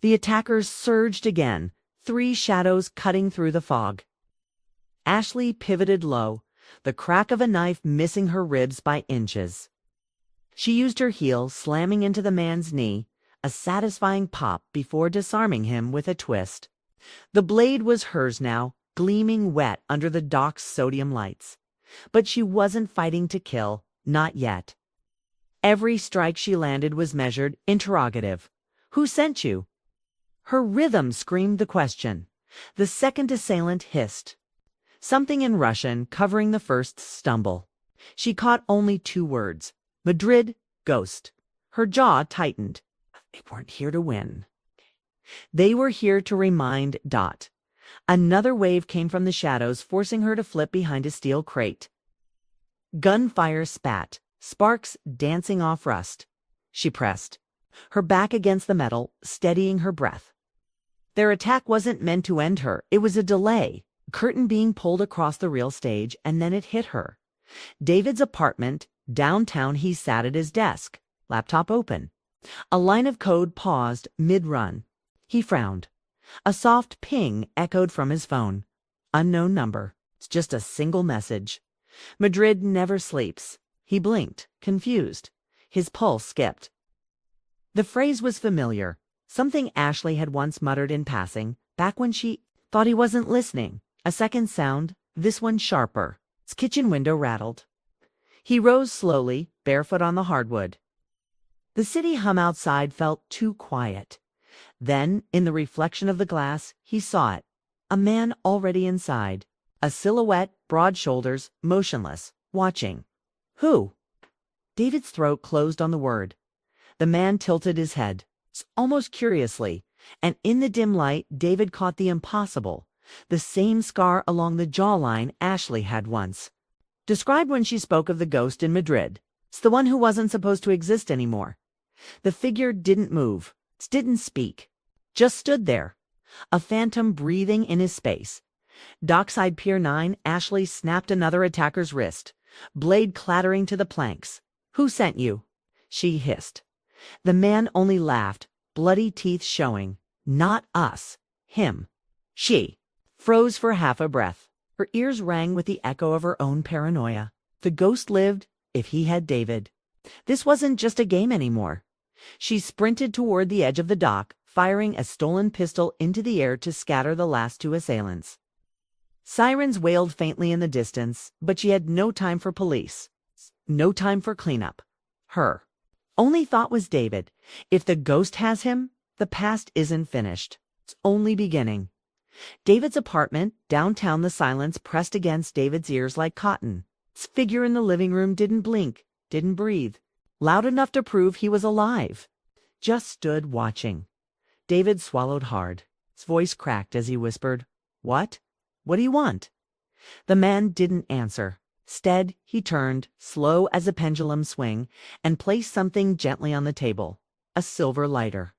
The attackers surged again, 3 shadows cutting through the fog. Ashley pivoted low, the crack of a knife missing her ribs by inches. She used her heel, slamming into the man's knee, a satisfying pop before disarming him with a twist. The blade was hers now, gleaming wet under the dock's sodium lights. But she wasn't fighting to kill, not yet. Every strike she landed was measured, interrogative. Who sent you? Her rhythm screamed the question. The second assailant hissed. Something in Russian covering the first stumble. She caught only 2 words. Madrid, ghost. Her jaw tightened. They weren't here to win. They were here to remind Dot. Another wave came from the shadows, forcing her to flip behind a steel crate. Gunfire spat, sparks dancing off rust. She pressed, her back against the metal, steadying her breath. Their attack wasn't meant to end her. It was a delay. Curtain being pulled across the real stage, and then it hit her. David's apartment, downtown. He sat at his desk, laptop open. A line of code paused mid-run. He frowned. A soft ping echoed from his phone. Unknown number. It's just a single message. Madrid never sleeps. He blinked, confused. His pulse skipped. The phrase was familiar. Something Ashley had once muttered in passing, back when she thought he wasn't listening. A second sound, this one sharper. His kitchen window rattled. He rose slowly, barefoot on the hardwood. The city hum outside felt too quiet. Then, in the reflection of the glass, he saw it. A man already inside. A silhouette, broad shoulders, motionless, watching. Who? David's throat closed on the word. The man tilted his head, almost curiously, and in the dim light, David caught the impossible. The same scar along the jawline Ashley had once. Described when she spoke of the ghost in Madrid. It's the one who wasn't supposed to exist anymore. The figure didn't move, didn't speak, just stood there, a phantom breathing in his space. Dockside Pier 9, Ashley snapped another attacker's wrist, blade clattering to the planks. Who sent you? She hissed. The man only laughed, bloody teeth showing. Not us. Him. She froze for half a breath. Her ears rang with the echo of her own paranoia. The ghost lived if he had David. This wasn't just a game anymore. She sprinted toward the edge of the dock, firing a stolen pistol into the air to scatter the last 2 assailants. Sirens wailed faintly in the distance, but she had no time for police. No time for cleanup. Her only thought was David. If the ghost has him, the past isn't finished. It's only beginning. David's apartment, downtown. The silence pressed against David's ears like cotton. His figure in the living room didn't blink, didn't breathe. Loud enough to prove he was alive. Just stood watching. David swallowed hard. His voice cracked as he whispered, "What? What do you want?" The man didn't answer. Instead, he turned, slow as a pendulum swing, and placed something gently on the table. A silver lighter.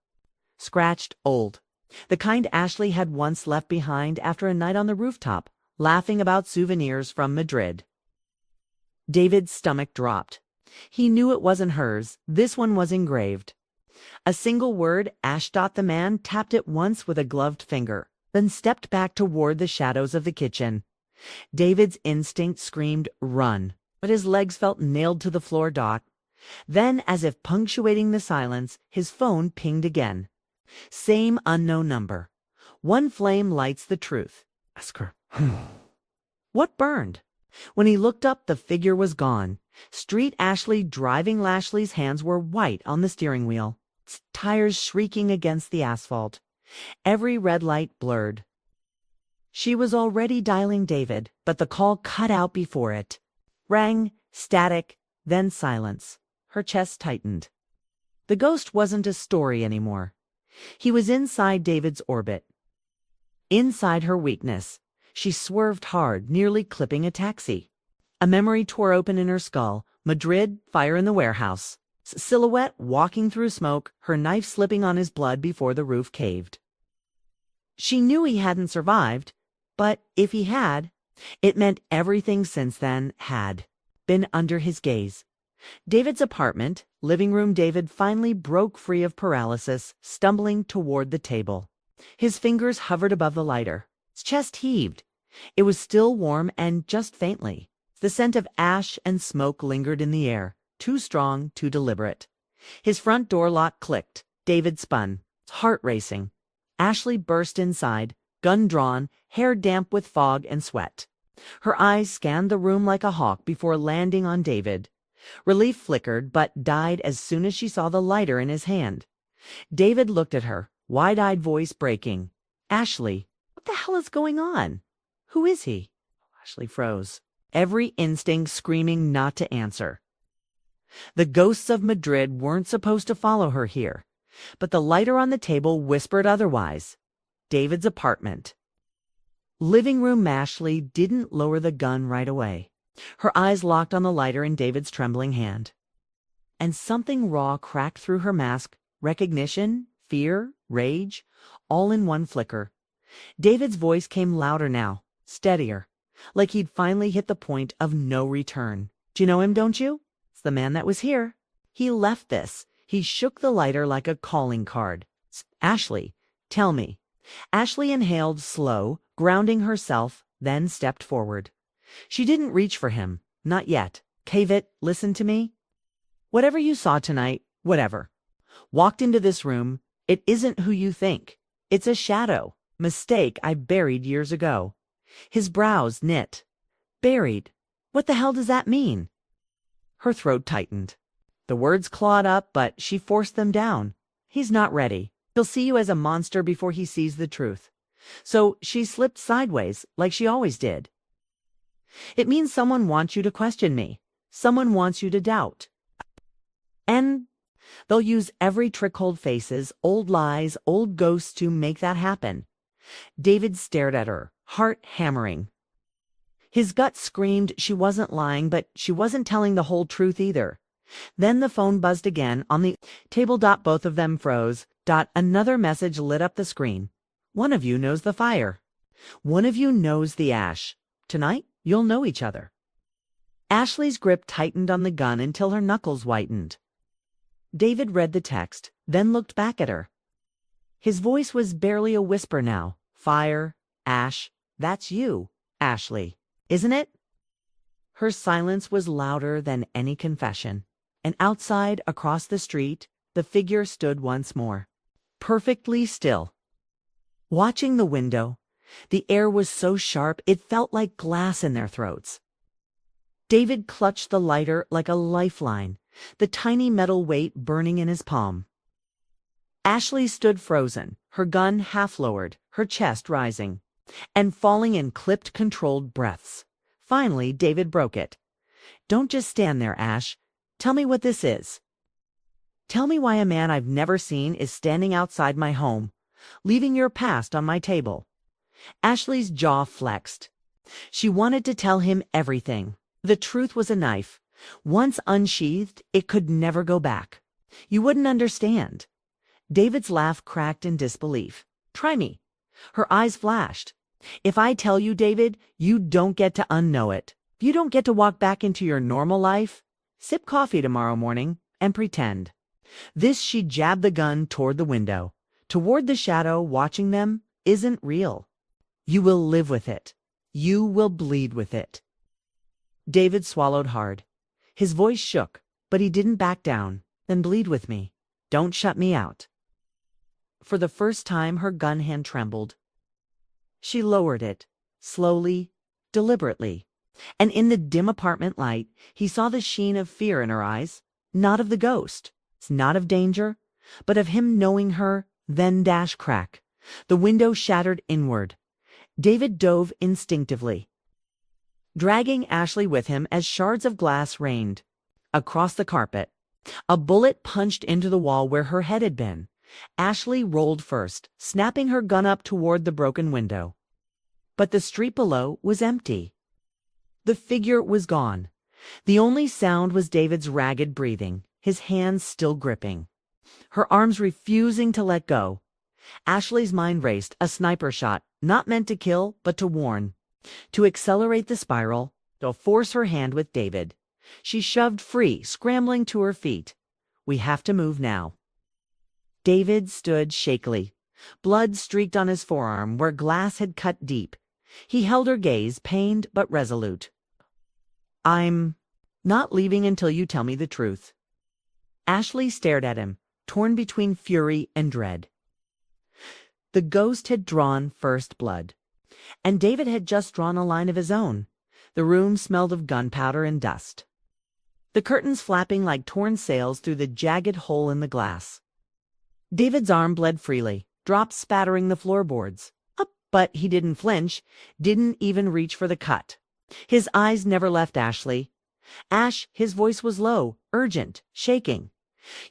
Scratched, old. The kind Ashley had once left behind after a night on the rooftop, laughing about souvenirs from Madrid. David's stomach dropped. He knew it wasn't hers. This one was engraved. A single word. Ashdot. The man tapped it once with a gloved finger, then stepped back toward the shadows of the kitchen. David's instinct screamed, "Run," but his legs felt nailed to the floor dock. Then, as if punctuating the silence, his phone pinged again. Same unknown number. One flame lights the truth. Ask her. What burned? When he looked up, the figure was gone. Street Ashley driving. Lashley's hands were white on the steering wheel, its tires shrieking against the asphalt. Every red light blurred. She was already dialing David, but the call cut out before it. Rang, static, then silence. Her chest tightened. The ghost wasn't a story anymore. He was inside David's orbit. Inside her weakness. She swerved hard, nearly clipping a taxi. A memory tore open in her skull. Madrid, fire in the warehouse. Silhouette walking through smoke, her knife slipping on his blood before the roof caved. She knew he hadn't survived, but if he had, it meant everything since then had been under his gaze. David's apartment, living room. David finally broke free of paralysis, stumbling toward the table. His fingers hovered above the lighter. His chest heaved. It was still warm and just faintly. The scent of ash and smoke lingered in the air, too strong, too deliberate. His front door lock clicked. David spun, heart racing. Ashley burst inside, gun drawn, hair damp with fog and sweat. Her eyes scanned the room like a hawk before landing on David. Relief flickered, but died as soon as she saw the lighter in his hand. David looked at her, wide-eyed voice breaking. "Ashley, what the hell is going on? Who is he?" Ashley froze, every instinct screaming not to answer. The ghosts of Madrid weren't supposed to follow her here, but the lighter on the table whispered otherwise. David's apartment. Living room. Ashley didn't lower the gun right away. Her eyes locked on the lighter in David's trembling hand. And something raw cracked through her mask. Recognition, fear, rage, all in one flicker. David's voice came louder now, steadier, like he'd finally hit the point of no return. "Do you know him, don't you? It's the man that was here. He left this." He shook the lighter like a calling card. "Ashley, tell me." Ashley inhaled slow, grounding herself, then stepped forward. She didn't reach for him, not yet. "Kavit, listen to me. Whatever you saw tonight, whatever, walked into this room, it isn't who you think. It's a shadow, mistake I buried years ago." His brows knit. "Buried? What the hell does that mean?" Her throat tightened. The words clawed up, but she forced them down. "He's not ready. He'll see you as a monster before he sees the truth." So she slipped sideways, like she always did. "It means someone wants you to question me. Someone wants you to doubt. And they'll use every trick, old faces, old lies, old ghosts to make that happen." David stared at her, heart hammering. His gut screamed she wasn't lying, but she wasn't telling the whole truth either. Then the phone buzzed again on the table. Both of them froze. Another message lit up the screen. "One of you knows the fire. One of you knows the ash. Tonight, you'll know each other." Ashley's grip tightened on the gun until her knuckles whitened. David read the text, then looked back at her. His voice was barely a whisper now. "Fire, ash, that's you, Ashley, isn't it?" Her silence was louder than any confession. And outside, across the street, the figure stood once more, perfectly still. Watching the window, the air was so sharp it felt like glass in their throats. David clutched the lighter like a lifeline, the tiny metal weight burning in his palm. Ashley stood frozen, her gun half lowered, her chest rising, and falling in clipped, controlled breaths. Finally, David broke it. "Don't just stand there, Ash. Tell me what this is. Tell me why a man I've never seen is standing outside my home, leaving your past on my table." Ashley's jaw flexed. She wanted to tell him everything. The truth was a knife. Once unsheathed, it could never go back. "You wouldn't understand." David's laugh cracked in disbelief. "Try me." Her eyes flashed. "If I tell you, David, you don't get to unknow it. You don't get to walk back into your normal life. Sip coffee tomorrow morning and pretend." This she jabbed the gun toward the window, toward the shadow watching them, "isn't real. You will live with it. You will bleed with it." David swallowed hard. His voice shook, but he didn't back down. "Then bleed with me. Don't shut me out." For the first time, her gun hand trembled. She lowered it, slowly, deliberately. And in the dim apartment light, he saw the sheen of fear in her eyes, not of the ghost, not of danger, but of him knowing her, then dash crack. The window shattered inward. David dove instinctively, dragging Ashley with him as shards of glass rained. Across the carpet, a bullet punched into the wall where her head had been. Ashley rolled first, snapping her gun up toward the broken window. But the street below was empty. The figure was gone. The only sound was David's ragged breathing, his hands still gripping, her arms refusing to let go. Ashley's mind raced, a sniper shot, not meant to kill, but to warn, to accelerate the spiral, to force her hand with David. She shoved free, scrambling to her feet. "We have to move now." David stood shakily. Blood streaked on his forearm where glass had cut deep. He held her gaze, pained but resolute. "I'm not leaving until you tell me the truth." Ashley stared at him, torn between fury and dread. The ghost had drawn first blood, and David had just drawn a line of his own. The room smelled of gunpowder and dust, the curtains flapping like torn sails through the jagged hole in the glass. David's arm bled freely, drops spattering the floorboards. But he didn't flinch, didn't even reach for the cut. His eyes never left Ashley. "Ash," his voice was low, urgent, shaking.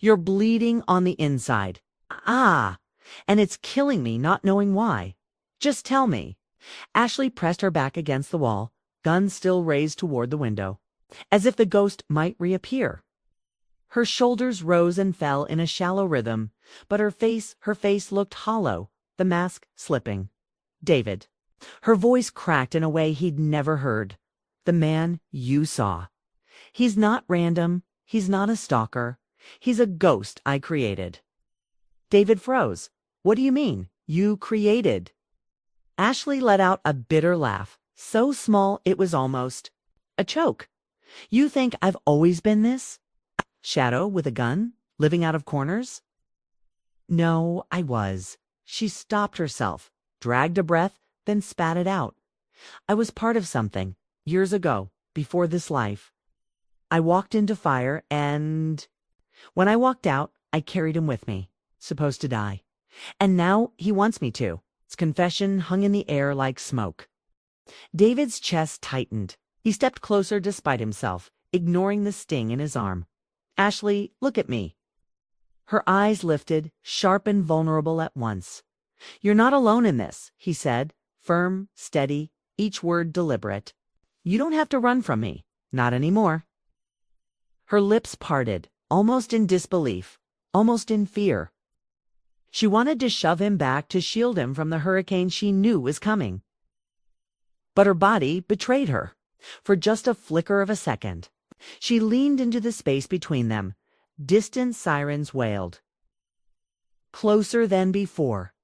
"You're bleeding on the inside. Ah, and it's killing me not knowing why. Just tell me." Ashley pressed her back against the wall, gun still raised toward the window, as if the ghost might reappear. Her shoulders rose and fell in a shallow rhythm, but her face looked hollow, the mask slipping. "David." Her voice cracked in a way he'd never heard. "The man you saw. He's not random. He's not a stalker. He's a ghost I created." David froze. "What do you mean, you created?" Ashley let out a bitter laugh, so small it was almost a choke. "You think I've always been this? Shadow with a gun, living out of corners?" "No, I was." She stopped herself, dragged a breath, then spat it out. "I was part of something, years ago, before this life. I walked into fire, and when I walked out, I carried him with me, supposed to die. And now he wants me to." Its confession hung in the air like smoke. David's chest tightened. He stepped closer despite himself, ignoring the sting in his arm. "Ashley, look at me." Her eyes lifted, sharp and vulnerable at once. "You're not alone in this," he said, firm, steady, each word deliberate. "You don't have to run from me. Not anymore." Her lips parted, almost in disbelief, almost in fear. She wanted to shove him back to shield him from the hurricane she knew was coming. But her body betrayed her. For just a flicker of a second, she leaned into the space between them. Distant sirens wailed. Closer than before.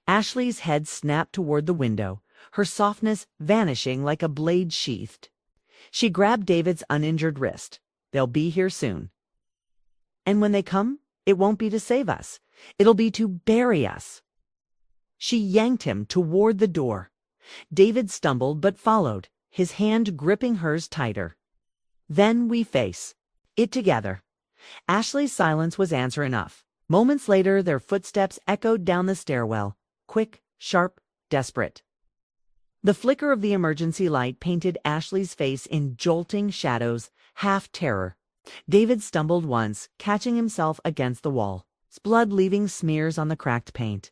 Ashley's head snapped toward the window, her softness vanishing like a blade sheathed. She grabbed David's uninjured wrist. "They'll be here soon. And when they come, it won't be to save us. It'll be to bury us." She yanked him toward the door. David stumbled but followed, his hand gripping hers tighter. "Then we face it together." Ashley's silence was answer enough. Moments later, their footsteps echoed down the stairwell, quick, sharp, desperate. The flicker of the emergency light painted Ashley's face in jolting shadows, half terror. David stumbled once, catching himself against the wall, his blood leaving smears on the cracked paint.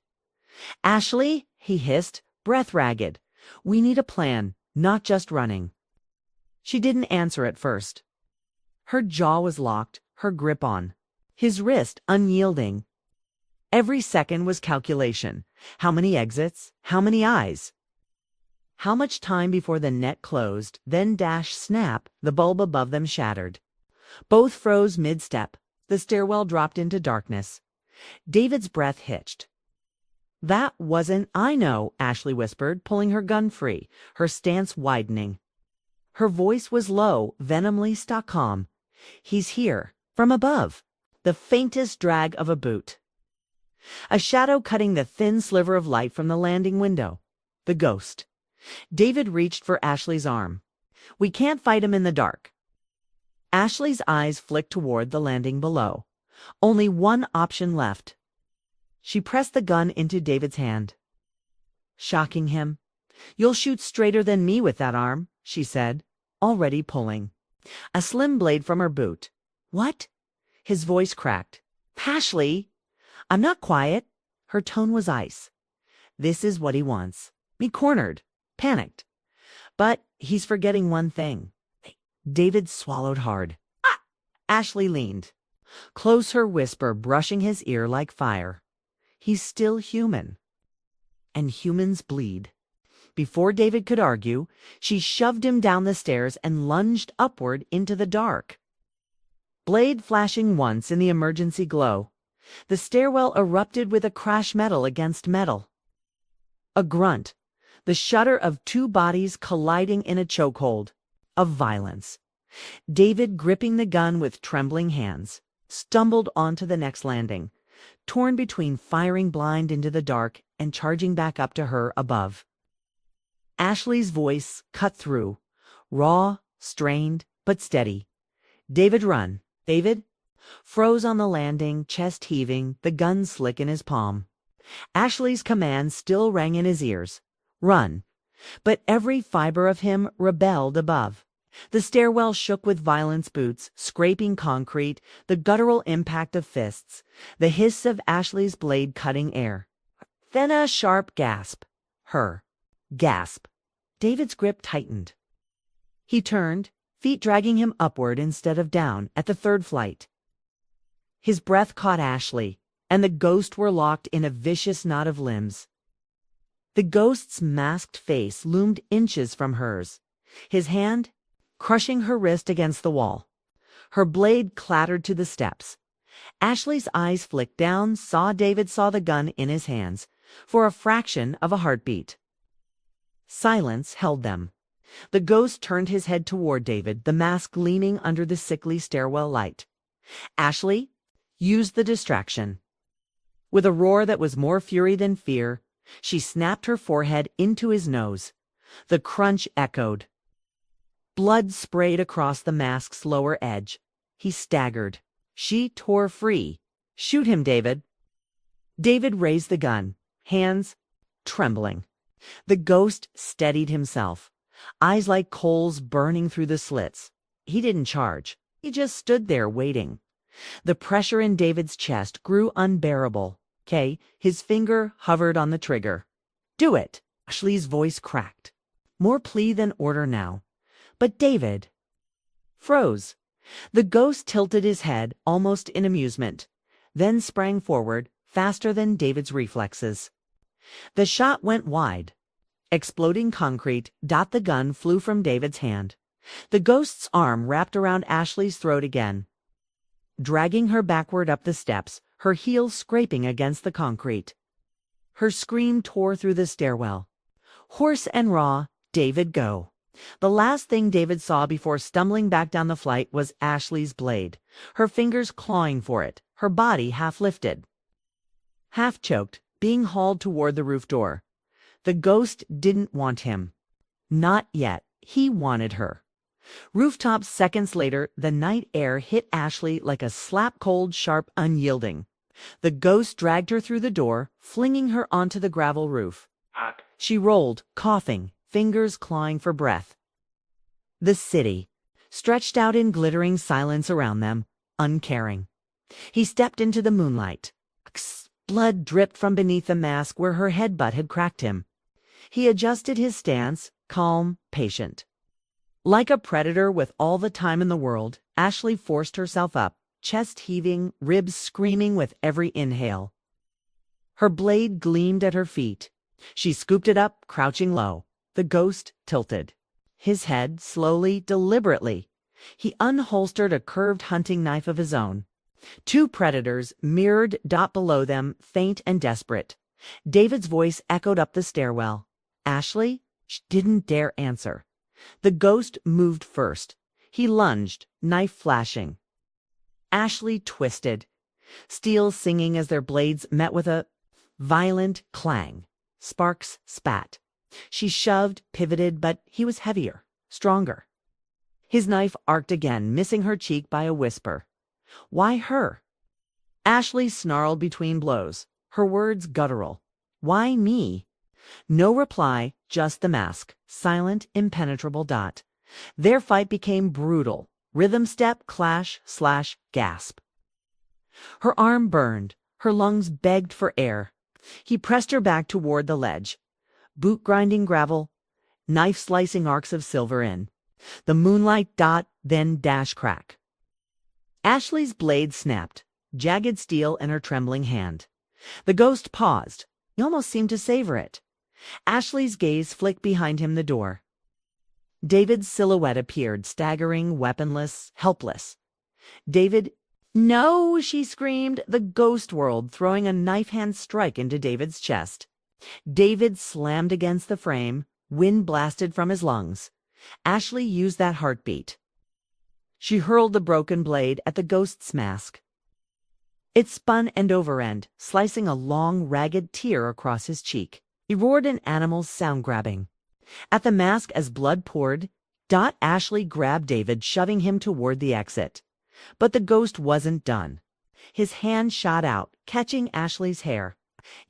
"Ashley," he hissed, breath ragged. "We need a plan, not just running." She didn't answer at first. Her jaw was locked, her grip on. His wrist unyielding. Every second was calculation. How many exits? How many eyes? How much time before the net closed, then dash snap, the bulb above them shattered. Both froze mid-step. The stairwell dropped into darkness. David's breath hitched. "That wasn't I know," Ashley whispered, pulling her gun free, her stance widening. Her voice was low, venomously Stockholm. "He's here, from above." The faintest drag of a boot. A shadow cutting the thin sliver of light from the landing window. The ghost. David reached for Ashley's arm. "We can't fight him in the dark." Ashley's eyes flicked toward the landing below. Only one option left. She pressed the gun into David's hand. "Shocking him. You'll shoot straighter than me with that arm," she said, already pulling. A slim blade from her boot. "What?" His voice cracked. "Ashley!" "I'm not quiet." Her tone was ice. "This is what he wants. Me cornered. Panicked. But he's forgetting one thing." David swallowed hard. "Ah!" Ashley leaned. Close, her whisper brushing his ear like fire. "He's still human. And humans bleed." Before David could argue, she shoved him down the stairs and lunged upward into the dark. Blade flashing once in the emergency glow, the stairwell erupted with a crash metal against metal. A grunt, the shudder of two bodies colliding in a chokehold of violence. David, gripping the gun with trembling hands, stumbled onto the next landing, torn between firing blind into the dark and charging back up to her above. Ashley's voice cut through, raw, strained, but steady. "David, run. David?" Froze on the landing, chest heaving, the gun slick in his palm. Ashley's command still rang in his ears. Run. But every fiber of him rebelled above. The stairwell shook with violence, boots scraping concrete, the guttural impact of fists, the hiss of Ashley's blade cutting air. Then a sharp gasp. Her gasp. David's grip tightened. He turned, feet dragging him upward instead of down at the third flight. His breath caught Ashley, and the ghost were locked in a vicious knot of limbs. The ghost's masked face loomed inches from hers, his hand crushing her wrist against the wall. Her blade clattered to the steps. Ashley's eyes flicked down, David saw the gun in his hands, for a fraction of a heartbeat. Silence held them. The ghost turned his head toward David, the mask gleaming under the sickly stairwell light. Ashley used the distraction. With a roar that was more fury than fear, she snapped her forehead into his nose. The crunch echoed. Blood sprayed across the mask's lower edge. He staggered. She tore free. "Shoot him, David." David raised the gun, hands trembling. The ghost steadied himself, eyes like coals burning through the slits. He didn't charge. He just stood there waiting. The pressure in David's chest grew unbearable. His finger hovered on the trigger. "Do it!" Ashley's voice cracked. More plea than order now. But David froze. The ghost tilted his head, almost in amusement, then sprang forward, faster than David's reflexes. The shot went wide. Exploding concrete, the gun flew from David's hand. The ghost's arm wrapped around Ashley's throat again, dragging her backward up the steps, her heels scraping against the concrete. Her scream tore through the stairwell. Hoarse and raw, "David, go." The last thing David saw before stumbling back down the flight was Ashley's blade, her fingers clawing for it, her body half lifted, half choked, being hauled toward the roof door. The ghost didn't want him. Not yet. He wanted her. Rooftops seconds later, the night air hit Ashley like a slap, cold, sharp, unyielding. The ghost dragged her through the door, flinging her onto the gravel roof. She rolled, coughing, fingers clawing for breath. The city stretched out in glittering silence around them, uncaring. He stepped into the moonlight. Blood dripped from beneath the mask where her headbutt had cracked him. He adjusted his stance, calm, patient. Like a predator with all the time in the world, Ashley forced herself up, chest heaving, ribs screaming with every inhale. Her blade gleamed at her feet. She scooped it up, crouching low. The ghost tilted. His head, slowly, deliberately. He unholstered a curved hunting knife of his own. Two predators mirrored below them, faint and desperate. David's voice echoed up the stairwell. Ashley? She didn't dare answer. The ghost moved first. He lunged, knife flashing. Ashley twisted, steel singing as their blades met with a violent clang. Sparks spat. She shoved, pivoted, but he was heavier, stronger. His knife arced again, missing her cheek by a whisper. Why her? Ashley snarled between blows, her words guttural. Why me? No reply, just the mask, silent, impenetrable. Their fight became brutal. Rhythm step, clash, slash, gasp. Her arm burned. Her lungs begged for air. He pressed her back toward the ledge. Boot-grinding gravel, knife-slicing arcs of silver in. The moonlight then dash crack. Ashley's blade snapped, jagged steel in her trembling hand. The ghost paused. He almost seemed to savor it. Ashley's gaze flicked behind him the door. David's silhouette appeared, staggering, weaponless, helpless. David, no, she screamed, the ghost whirled, throwing a knife-hand strike into David's chest. David slammed against the frame, wind blasted from his lungs. Ashley used that heartbeat. She hurled the broken blade at the ghost's mask. It spun end over end, slicing a long, ragged tear across his cheek. He roared an animal's sound-grabbing. At the mask as blood poured, Ashley grabbed David, shoving him toward the exit. But the ghost wasn't done. His hand shot out, catching Ashley's hair,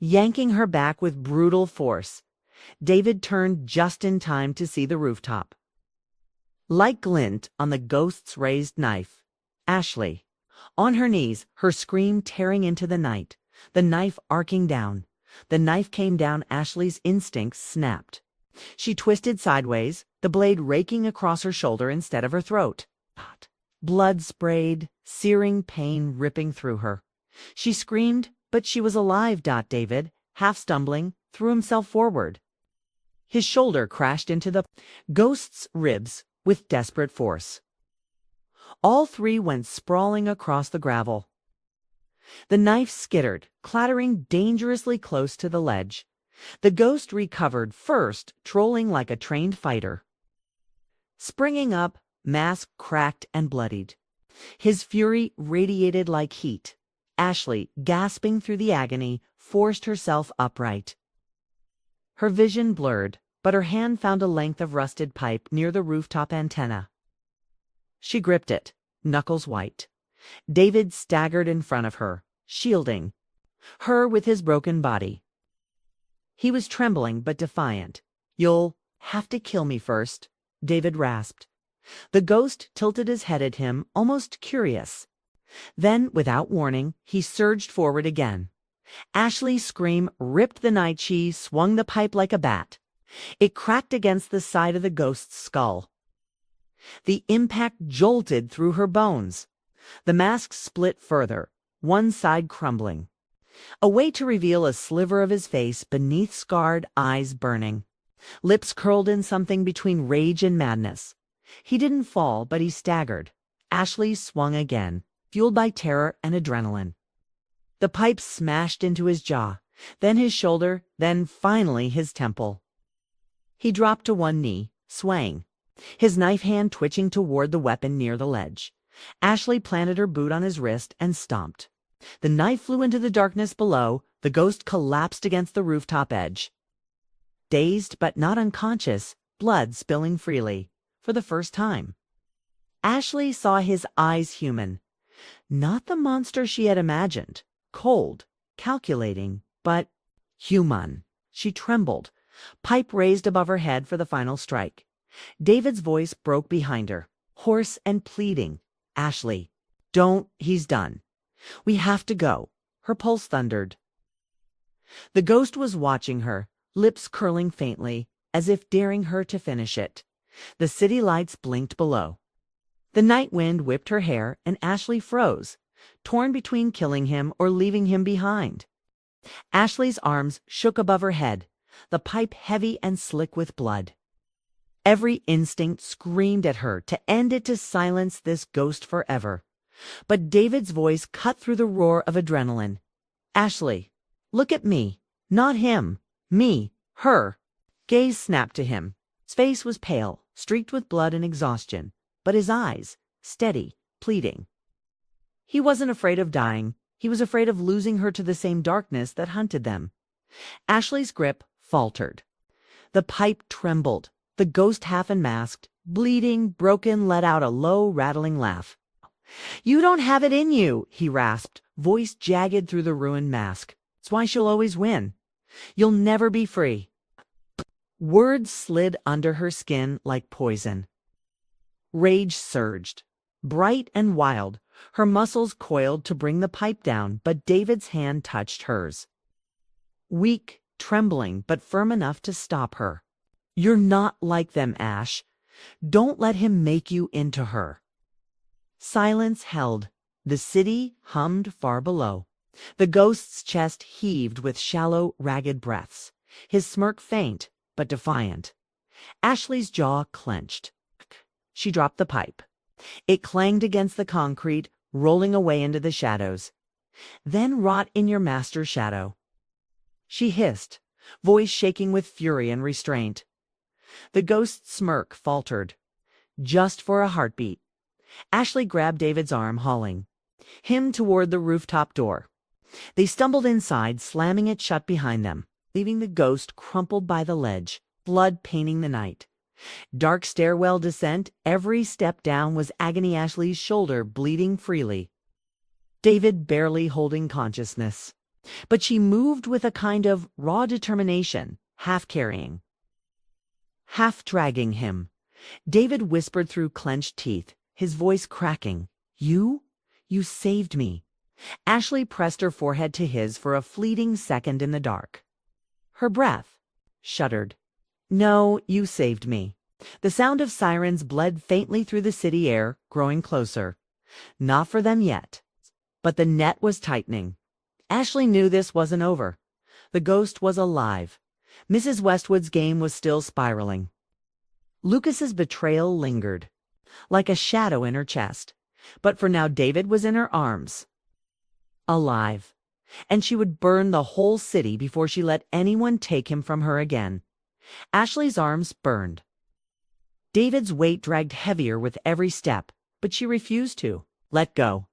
yanking her back with brutal force. David turned just in time to see the rooftop. Like glint on the ghost's raised knife, Ashley, on her knees, her scream tearing into the night, the knife arcing down. The knife came down, Ashley's instincts snapped. She twisted sideways, the blade raking across her shoulder instead of her throat. Blood sprayed, searing pain ripping through her. She screamed, but she was alive. David, half stumbling, threw himself forward. His shoulder crashed into the ghost's ribs with desperate force. All three went sprawling across the gravel. The knife skittered, clattering dangerously close to the ledge. The ghost recovered first, trolling like a trained fighter. Springing up, mask cracked and bloodied. His fury radiated like heat. Ashley, gasping through the agony, forced herself upright. Her vision blurred, but her hand found a length of rusted pipe near the rooftop antenna. She gripped it, knuckles white. David staggered in front of her, shielding her with his broken body. He was trembling but defiant. "You'll have to kill me first," David rasped. The ghost tilted his head at him, almost curious. Then, without warning, he surged forward again. Ashley's scream ripped the night. She swung the pipe like a bat. It cracked against the side of the ghost's skull. The impact jolted through her bones. The mask split further, one side crumbling. A way to reveal a sliver of his face beneath scarred eyes burning. Lips curled in something between rage and madness. He didn't fall, but he staggered. Ashley swung again, fueled by terror and adrenaline. The pipe smashed into his jaw, then his shoulder, then finally his temple. He dropped to one knee, swaying, his knife hand twitching toward the weapon near the ledge. Ashley planted her boot on his wrist and stomped. The knife flew into the darkness below. The ghost collapsed against the rooftop edge. Dazed but not unconscious, blood spilling freely, for the first time. Ashley saw his eyes human. Not the monster she had imagined. Cold, calculating, but human. She trembled, pipe raised above her head for the final strike. David's voice broke behind her, hoarse and pleading. "Ashley, don't, he's done. We have to go." Her pulse thundered. The ghost was watching her, lips curling faintly, as if daring her to finish it. The city lights blinked below. The night wind whipped her hair, and Ashley froze, torn between killing him or leaving him behind. Ashley's arms shook above her head, the pipe heavy and slick with blood. Every instinct screamed at her to end it, to silence this ghost forever. But David's voice cut through the roar of adrenaline. "Ashley, look at me. Not him. Me. Her." Gaze snapped to him. His face was pale, streaked with blood and exhaustion, but his eyes, steady, pleading. He wasn't afraid of dying. He was afraid of losing her to the same darkness that hunted them. Ashley's grip faltered. The pipe trembled. The ghost, half unmasked, bleeding, broken, let out a low, rattling laugh. "You don't have it in you," he rasped, voice jagged through the ruined mask. "It's why she'll always win. You'll never be free." Words slid under her skin like poison. Rage surged, bright and wild. Her muscles coiled to bring the pipe down, but David's hand touched hers. Weak, trembling, but firm enough to stop her. "You're not like them, Ash. Don't let him make you into her." Silence held. The city hummed far below. The ghost's chest heaved with shallow, ragged breaths. his smirk faint but defiant. Ashley's jaw clenched. She dropped the pipe. It clanged against the concrete, rolling away into the shadows. Then rot in your master's shadow, she hissed, voice shaking with fury and restraint. The ghost's smirk faltered. Just for a heartbeat. Ashley grabbed David's arm, hauling him toward the rooftop door. They stumbled inside, slamming it shut behind them, leaving the ghost crumpled by the ledge, blood painting the night. Dark stairwell descent, every step down was agony. Ashley's shoulder bleeding freely. David barely holding consciousness. But she moved with a kind of raw determination, half carrying, half dragging him. David whispered through clenched teeth, his voice cracking. You saved me. Ashley pressed her forehead to his for a fleeting second in the dark. Her breath shuddered. No, you saved me. The sound of sirens bled faintly through the city air, growing closer. Not for them yet. But the net was tightening. Ashley knew this wasn't over. The ghost was alive. Mrs. Westwood's game was still spiraling. Lucas's betrayal lingered, like a shadow in her chest. But for now David was in her arms. Alive. And she would burn the whole city before she let anyone take him from her again. Ashley's arms burned. David's weight dragged heavier with every step, but she refused to let go.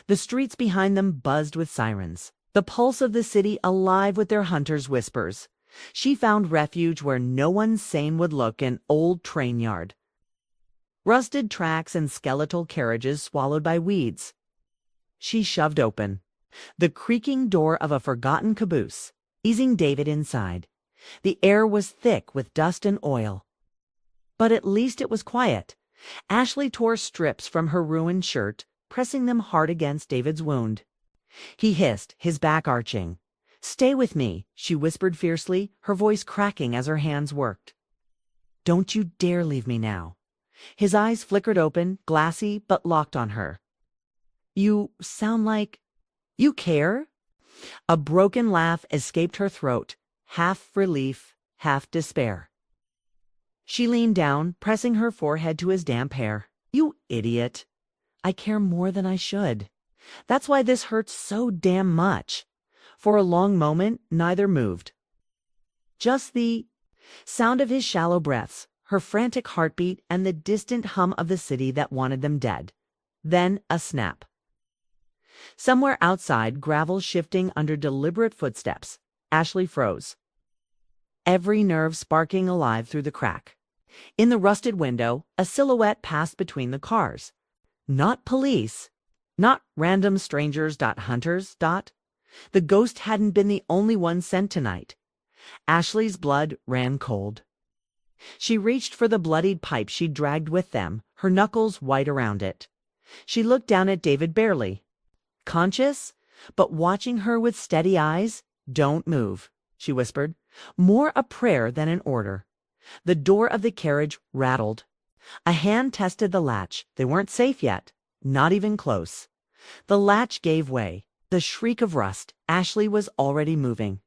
The streets behind them buzzed with sirens, the pulse of the city alive with their hunters' whispers. She found refuge where no one sane would look, an old train yard. Rusted tracks and skeletal carriages swallowed by weeds. She shoved open the creaking door of a forgotten caboose, easing David inside. The air was thick with dust and oil. But at least it was quiet. Ashley tore strips from her ruined shirt, pressing them hard against David's wound. He hissed, his back arching. Stay with me, she whispered fiercely, her voice cracking as her hands worked. Don't you dare leave me now. His eyes flickered open, glassy but locked on her. You sound like you care? A broken laugh escaped her throat, half relief, half despair. She leaned down, pressing her forehead to his damp hair. You idiot. I care more than I should. That's why this hurts so damn much. For a long moment, neither moved. Just the sound of his shallow breaths, her frantic heartbeat, and the distant hum of the city that wanted them dead. Then a snap. Somewhere outside, gravel shifting under deliberate footsteps. Ashley froze, every nerve sparking alive through the crack. In the rusted window, a silhouette passed between the cars. Not police, not random strangers. Hunters. The ghost hadn't been the only one sent tonight. Ashley's blood ran cold. She reached for the bloodied pipe she'd dragged with them, her knuckles white around it. She looked down at David barely conscious, but watching her with steady eyes. Don't move, she whispered, more a prayer than an order. The door of the carriage rattled. A hand tested the latch. They weren't safe yet, not even close. The latch gave way. The shriek of rust. Ashley was already moving.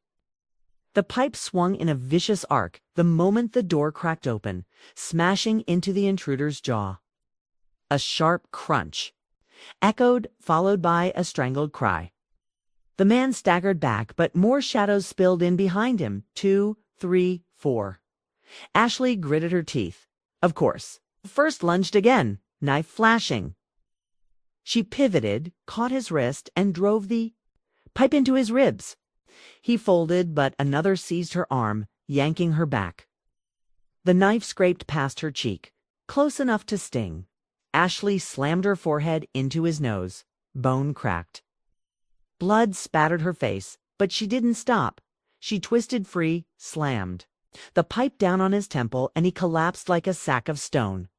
The pipe swung in a vicious arc the moment the door cracked open, smashing into the intruder's jaw. A sharp crunch echoed, followed by a strangled cry. The man staggered back, but more shadows spilled in behind him. 2, 3, 4. Ashley gritted her teeth. Of course. First lunged again, knife flashing. She pivoted, caught his wrist, and drove the pipe into his ribs. He folded, but another seized her arm, yanking her back. The knife scraped past her cheek, close enough to sting. Ashley slammed her forehead into his nose. Bone cracked. Blood spattered her face, but she didn't stop. She twisted free, slammed the pipe down on his temple, and he collapsed like a sack of stone.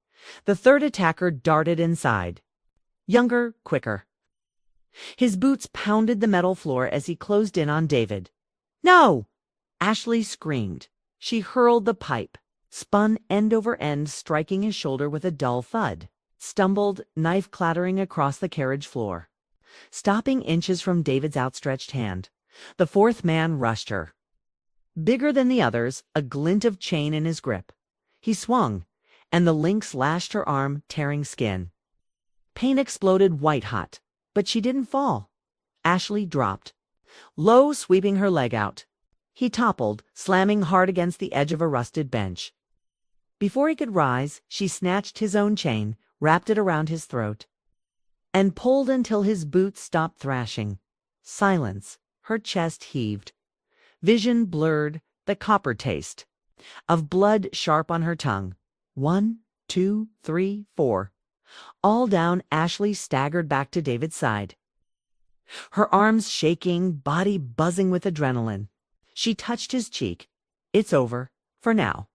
The third attacker darted inside. Younger, quicker. His boots pounded the metal floor as he closed in on David. No! Ashley screamed. She hurled the pipe, spun end over end, striking his shoulder with a dull thud. Stumbled, knife clattering across the carriage floor. Stopping inches from David's outstretched hand, the fourth man rushed her. Bigger than the others, a glint of chain in his grip. He swung, and the links lashed her arm, tearing skin. Pain exploded white-hot, but she didn't fall. Ashley dropped, low, sweeping her leg out. He toppled, slamming hard against the edge of a rusted bench. Before he could rise, she snatched his own chain, wrapped it around his throat, and pulled until his boots stopped thrashing. Silence. Her chest heaved. Vision blurred, the copper taste of blood sharp on her tongue. 1, 2, 3, 4. All down, Ashley staggered back to David's side. Her arms shaking, body buzzing with adrenaline. She touched his cheek. It's over, for now.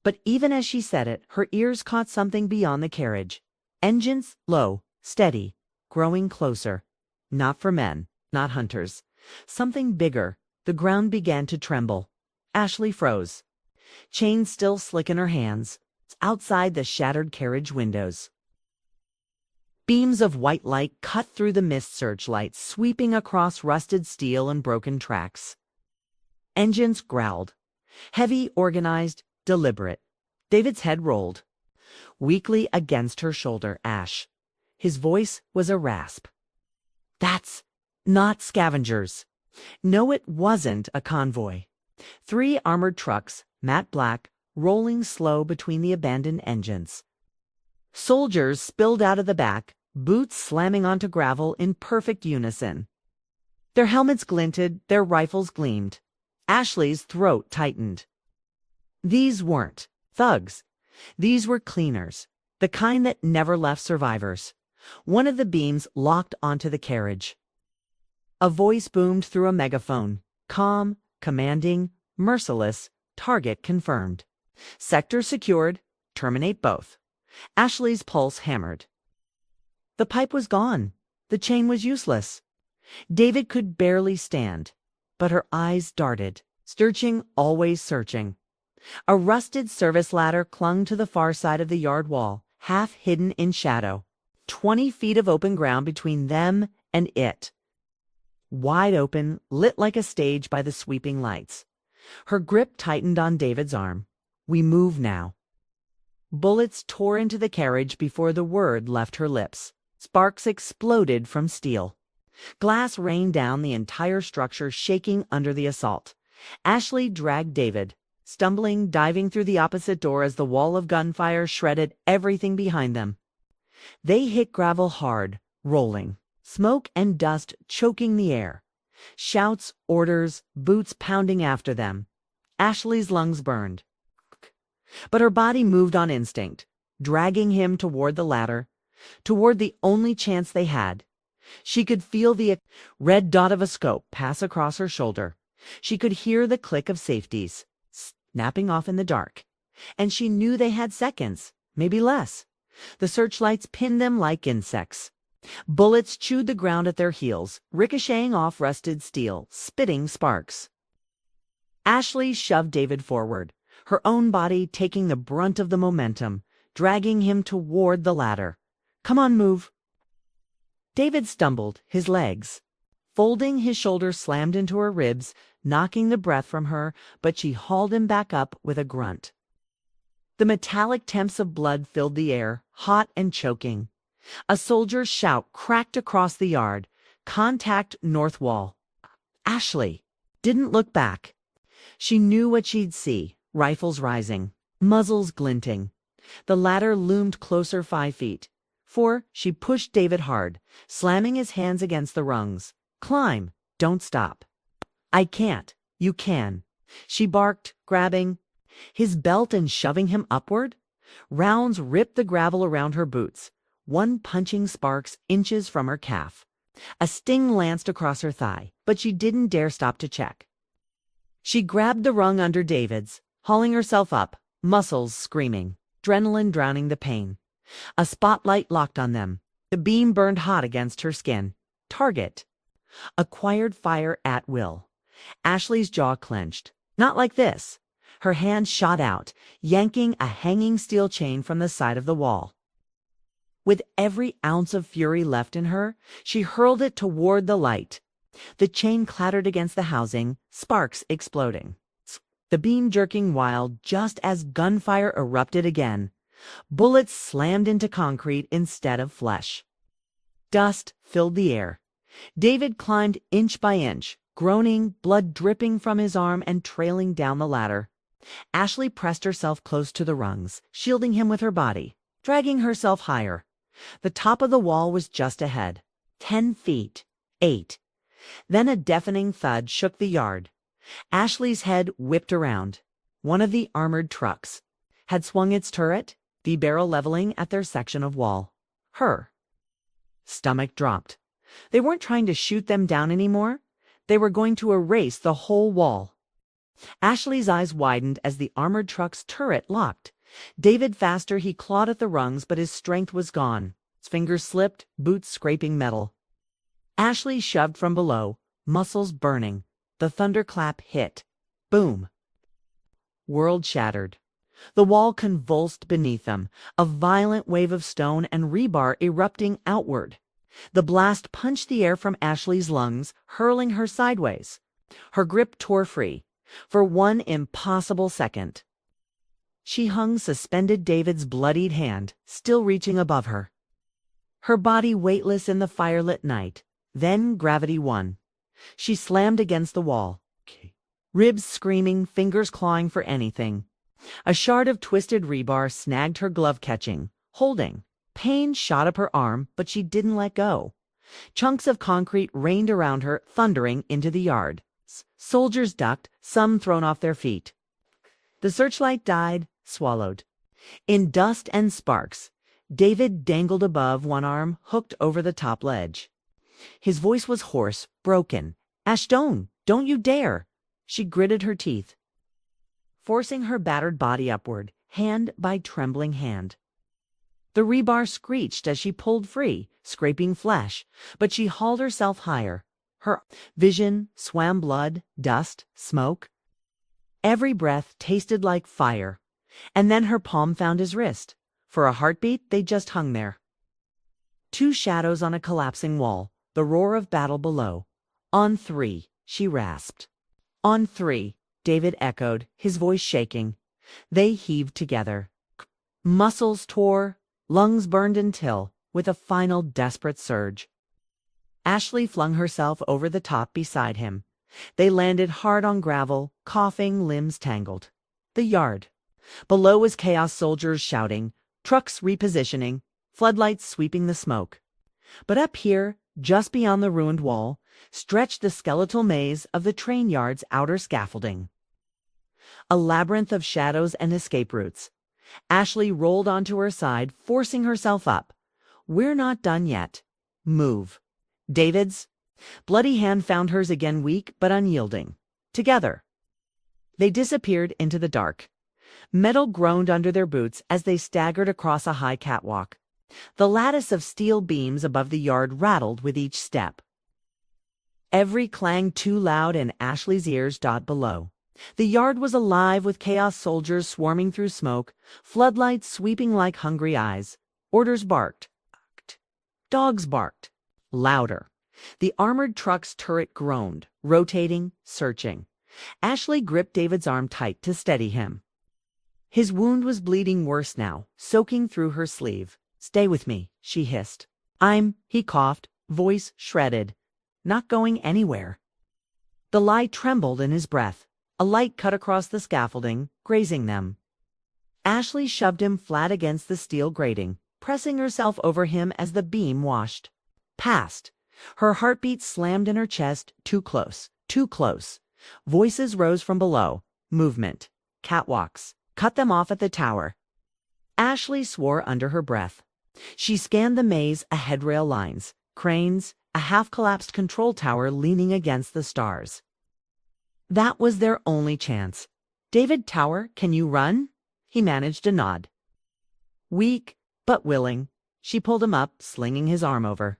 But even as she said it, her ears caught something beyond the carriage. Engines, low, steady, growing closer. Not for men, not hunters. Something bigger. The ground began to tremble. Ashley froze. Chain still slick in her hands. Outside the shattered carriage windows. Beams of white light cut through the mist searchlights, sweeping across rusted steel and broken tracks. Engines growled. Heavy, organized, deliberate. David's head rolled. Weakly against her shoulder, Ash. His voice was a rasp. That's not scavengers. No, it wasn't a convoy. 3 armored trucks, matte black, rolling slow between the abandoned engines. Soldiers spilled out of the back, boots slamming onto gravel in perfect unison. Their helmets glinted, their rifles gleamed. Ashley's throat tightened. These weren't thugs. These were cleaners, the kind that never left survivors. One of the beams locked onto the carriage. A voice boomed through a megaphone, calm, commanding, merciless, target confirmed. Sector secured, terminate both. Ashley's pulse hammered. The pipe was gone. The chain was useless. David could barely stand, but her eyes darted, searching, always searching. A rusted service ladder clung to the far side of the yard wall, half hidden in shadow. 20 feet of open ground between them and it. Wide open, lit like a stage by the sweeping lights. Her grip tightened on David's arm. We move now. Bullets tore into the carriage before the word left her lips. Sparks exploded from steel. Glass rained down the entire structure, shaking under the assault. Ashley dragged David, stumbling, diving through the opposite door as the wall of gunfire shredded everything behind them. They hit gravel hard, rolling, smoke and dust choking the air. Shouts, orders, boots pounding after them. Ashley's lungs burned. But her body moved on instinct, dragging him toward the ladder, toward the only chance they had. She could feel the red dot of a scope pass across her shoulder. She could hear the click of safeties, snapping off in the dark. And she knew they had seconds, maybe less. The searchlights pinned them like insects. Bullets chewed the ground at their heels, ricocheting off rusted steel, spitting sparks. Ashley shoved David forward, her own body taking the brunt of the momentum, dragging him toward the ladder. Come on, move. David stumbled, his legs. Folding, his shoulders slammed into her ribs, knocking the breath from her, but she hauled him back up with a grunt. The metallic temps of blood filled the air, hot and choking. A soldier's shout cracked across the yard. Contact north wall. Ashley didn't look back. She knew what she'd see, rifles rising, muzzles glinting. The ladder loomed closer 5 feet. 4, she pushed David hard, slamming his hands against the rungs. Climb, don't stop. I can't, you can. She barked, grabbing his belt and shoving him upward. Rounds ripped the gravel around her boots, one punching sparks inches from her calf. A sting lanced across her thigh, but she didn't dare stop to check. She grabbed the rung under David's, hauling herself up, muscles screaming, adrenaline drowning the pain. A spotlight locked on them. The beam burned hot against her skin. Target. Acquired fire at will. Ashley's jaw clenched. Not like this. Her hand shot out, yanking a hanging steel chain from the side of the wall. With every ounce of fury left in her, she hurled it toward the light. The chain clattered against the housing, sparks exploding. the beam jerking wild just as gunfire erupted again. Bullets slammed into concrete instead of flesh. Dust filled the air. David climbed inch by inch, groaning, blood dripping from his arm and trailing down the ladder. Ashley pressed herself close to the rungs, shielding him with her body, dragging herself higher. The top of the wall was just ahead. 10 feet. 8. Then a deafening thud shook the yard. Ashley's head whipped around. One of the armored trucks had swung its turret, the barrel leveling at their section of wall. Her stomach dropped. They weren't trying to shoot them down anymore. They were going to erase the whole wall. Ashley's eyes widened as the armored truck's turret locked. David faster, he clawed at the rungs, but his strength was gone. His fingers slipped, boots scraping metal. Ashley shoved from below, muscles burning. The thunderclap hit. Boom. World shattered. The wall convulsed beneath them, a violent wave of stone and rebar erupting outward. The blast punched the air from Ashley's lungs, hurling her sideways. Her grip tore free. For one impossible second, she hung suspended, David's bloodied hand still reaching above her. Her body weightless in the firelit night. Then gravity won. She slammed against the wall, ribs screaming, fingers clawing for anything. A shard of twisted rebar snagged her glove, catching, holding. Pain shot up her arm, but she didn't let go. Chunks of concrete rained around her, thundering into the yard. Soldiers ducked, some thrown off their feet. The searchlight died, swallowed. In dust and sparks, David dangled above, one arm hooked over the top ledge. His voice was hoarse, broken. "Ashton, don't you dare!" She gritted her teeth, forcing her battered body upward, hand by trembling hand. The rebar screeched as she pulled free, scraping flesh, but she hauled herself higher. Her vision swam blood, dust, smoke. Every breath tasted like fire. And then her palm found his wrist. For a heartbeat, they just hung there. 2 shadows on a collapsing wall, the roar of battle below. "On 3, she rasped. "On 3, David echoed, his voice shaking. They heaved together. Muscles tore, lungs burned until, with a final desperate surge, Ashley flung herself over the top beside him. They landed hard on gravel, coughing, limbs tangled. The yard. Below was chaos, soldiers shouting, trucks repositioning, floodlights sweeping the smoke. But up here, just beyond the ruined wall, stretched the skeletal maze of the train yard's outer scaffolding. A labyrinth of shadows and escape routes. Ashley rolled onto her side, forcing herself up. "We're not done yet. Move." David's bloody hand found hers again, weak but unyielding. Together, they disappeared into the dark. Metal groaned under their boots as they staggered across a high catwalk. The lattice of steel beams above the yard rattled with each step. Every clang too loud in Ashley's ears. Below. The yard was alive with chaos, soldiers swarming through smoke, floodlights sweeping like hungry eyes. Orders barked. Dogs barked. Louder. The armored truck's turret groaned, rotating, searching. Ashley gripped David's arm tight to steady him. His wound was bleeding worse now, soaking through her sleeve. "Stay with me," she hissed. He coughed, voice shredded. "Not going anywhere." The lie trembled in his breath. A light cut across the scaffolding, grazing them. Ashley shoved him flat against the steel grating, pressing herself over him as the beam washed past. Her heartbeat slammed in her chest, too close, too close. Voices rose from below. Movement. Catwalks. Cut them off at the tower. Ashley swore under her breath. She scanned the maze, a headrail lines, cranes, a half-collapsed control tower leaning against the stars. That was their only chance. "David Tower, can you run?" He managed a nod. Weak, but willing, she pulled him up, slinging his arm over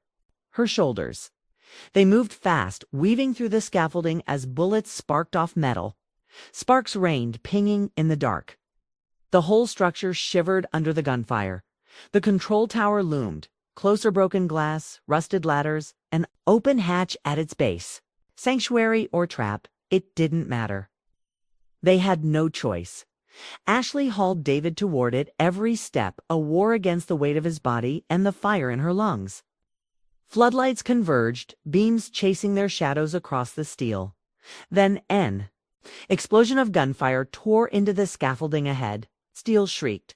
her shoulders. They moved fast, weaving through the scaffolding as bullets sparked off metal. Sparks rained, pinging in the dark. The whole structure shivered under the gunfire. The control tower loomed, closer, broken glass, rusted ladders, an open hatch at its base. Sanctuary or trap, it didn't matter. They had no choice. Ashley hauled David toward it every step, a war against the weight of his body and the fire in her lungs. Floodlights converged, beams chasing their shadows across the steel. Then explosion of gunfire tore into the scaffolding ahead. Steel shrieked.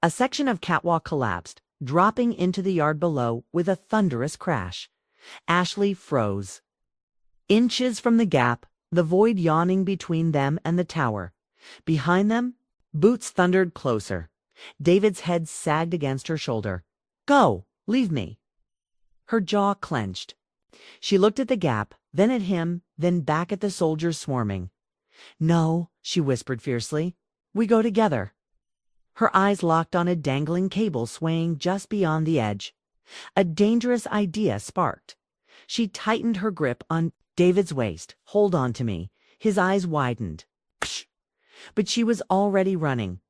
A section of catwalk collapsed, dropping into the yard below with a thunderous crash. Ashley froze. Inches from the gap, the void yawning between them and the tower. Behind them, boots thundered closer. David's head sagged against her shoulder. "Go! Leave me!" Her jaw clenched. She looked at the gap, then at him, then back at the soldiers swarming. "No," she whispered fiercely. "We go together." Her eyes locked on a dangling cable swaying just beyond the edge. A dangerous idea sparked. She tightened her grip on David's waist. "Hold on to me." His eyes widened. Psh! But she was already running.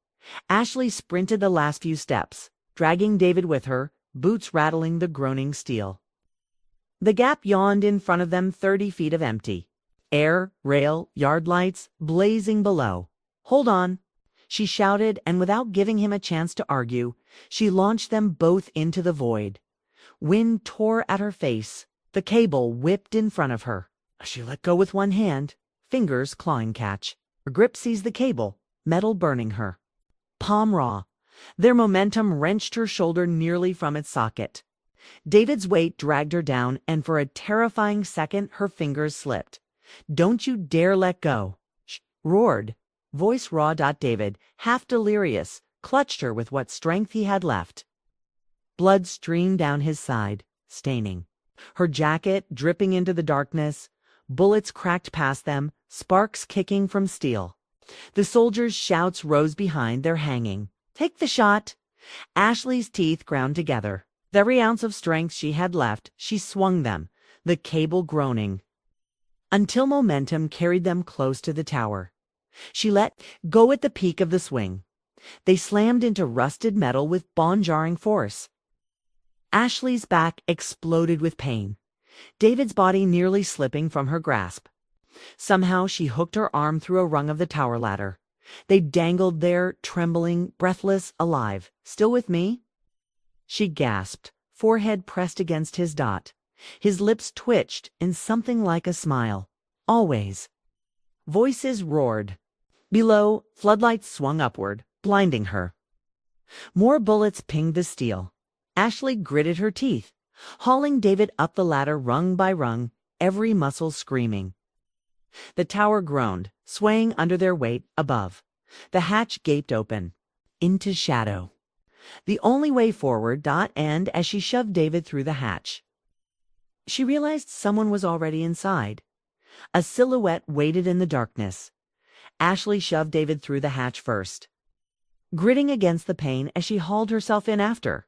Ashley sprinted the last few steps, dragging David with her, boots rattling the groaning steel. The gap yawned in front of them, 30 feet of empty. Air, rail, yard lights, blazing below. "Hold on," she shouted, and without giving him a chance to argue, she launched them both into the void. Wind tore at her face. The cable whipped in front of her. She let go with one hand, fingers clawing catch. Her grip seized the cable, metal burning her. Palm raw. Their momentum wrenched her shoulder nearly from its socket. David's weight dragged her down, and for a terrifying second her fingers slipped. "Don't you dare let go!" She roared. Voice raw. David, half delirious, clutched her with what strength he had left. Blood streamed down his side, staining. Her jacket dripping into the darkness. Bullets cracked past them, sparks kicking from steel. The soldiers' shouts rose behind their hanging. "Take the shot!" Ashley's teeth ground together. With every ounce of strength she had left, she swung them, the cable groaning, until momentum carried them close to the tower. She let go at the peak of the swing. They slammed into rusted metal with bone-jarring force. Ashley's back exploded with pain, David's body nearly slipping from her grasp. Somehow she hooked her arm through a rung of the tower ladder. They dangled there, trembling, breathless, alive. "Still with me?" She gasped, forehead pressed against his dot. His lips twitched in something like a smile. "Always." Voices roared. Below, floodlights swung upward, blinding her. More bullets pinged the steel. Ashley gritted her teeth, hauling David up the ladder rung by rung, every muscle screaming. The tower groaned, swaying under their weight above. The hatch gaped open. Into shadow. The only way forward. And as she shoved David through the hatch, she realized someone was already inside. A silhouette waited in the darkness. Ashley shoved David through the hatch first, gritting against the pain as she hauled herself in after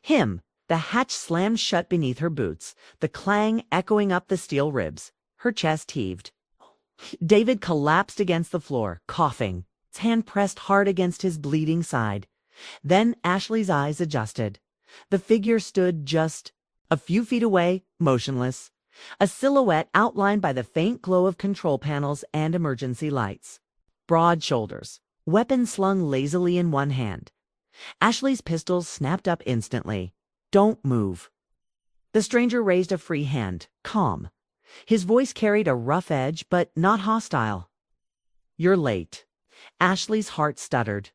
him. The hatch slammed shut beneath her boots, the clang echoing up the steel ribs. Her chest heaved. David collapsed against the floor, coughing, his hand pressed hard against his bleeding side. Then Ashley's eyes adjusted. The figure stood just a few feet away, motionless, a silhouette outlined by the faint glow of control panels and emergency lights. Broad shoulders, weapon slung lazily in one hand. Ashley's pistol snapped up instantly. "Don't move." The stranger raised a free hand, calm. His voice carried a rough edge, but not hostile. "You're late." Ashley's heart stuttered.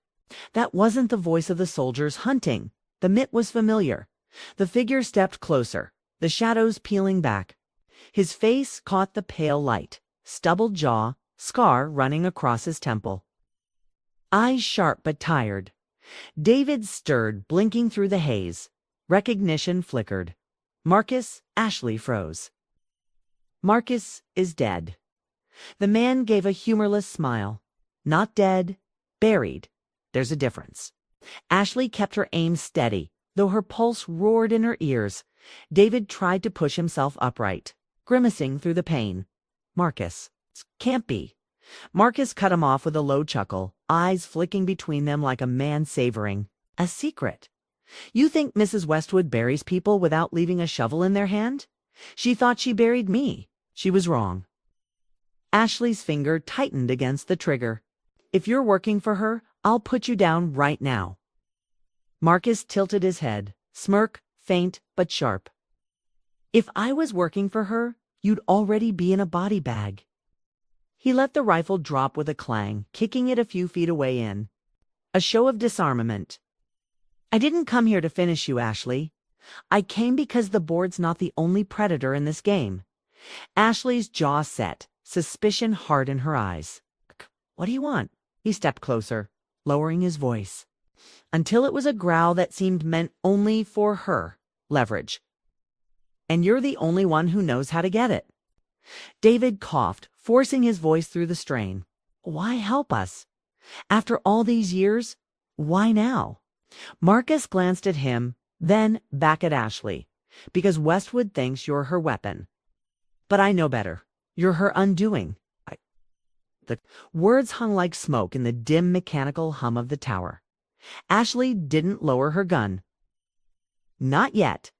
That wasn't the voice of the soldiers hunting. The mitt was familiar. The figure stepped closer, the shadows peeling back. His face caught the pale light, stubbled jaw, scar running across his temple. Eyes sharp but tired. David stirred, blinking through the haze. Recognition flickered. "Marcus?" Ashley froze. "Marcus is dead." The man gave a humorless smile. "Not dead, buried. There's a difference." Ashley kept her aim steady, though her pulse roared in her ears. David tried to push himself upright, grimacing through the pain. "Marcus. Can't be." Marcus cut him off with a low chuckle, eyes flicking between them like a man savoring a secret. "You think Mrs. Westwood buries people without leaving a shovel in their hand? She thought she buried me. She was wrong." Ashley's finger tightened against the trigger. If you're working for her, I'll put you down right now. Marcus tilted his head, smirk, faint but sharp. If I was working for her, you'd already be in a body bag. He let the rifle drop with a clang, kicking it a few feet away in a show of disarmament. I didn't come here to finish you, Ashley. I came because the board's not the only predator in this game. Ashley's jaw set, suspicion hard in her eyes. What do you want? He stepped closer, lowering his voice, until it was a growl that seemed meant only for her leverage. And you're the only one who knows how to get it. David coughed, forcing his voice through the strain. Why help us? After all these years, why now? Marcus glanced at him, then back at Ashley. Because Westwood thinks you're her weapon. But I know better. You're her undoing. The words hung like smoke in the dim mechanical hum of the tower. Ashley didn't lower her gun. Not yet.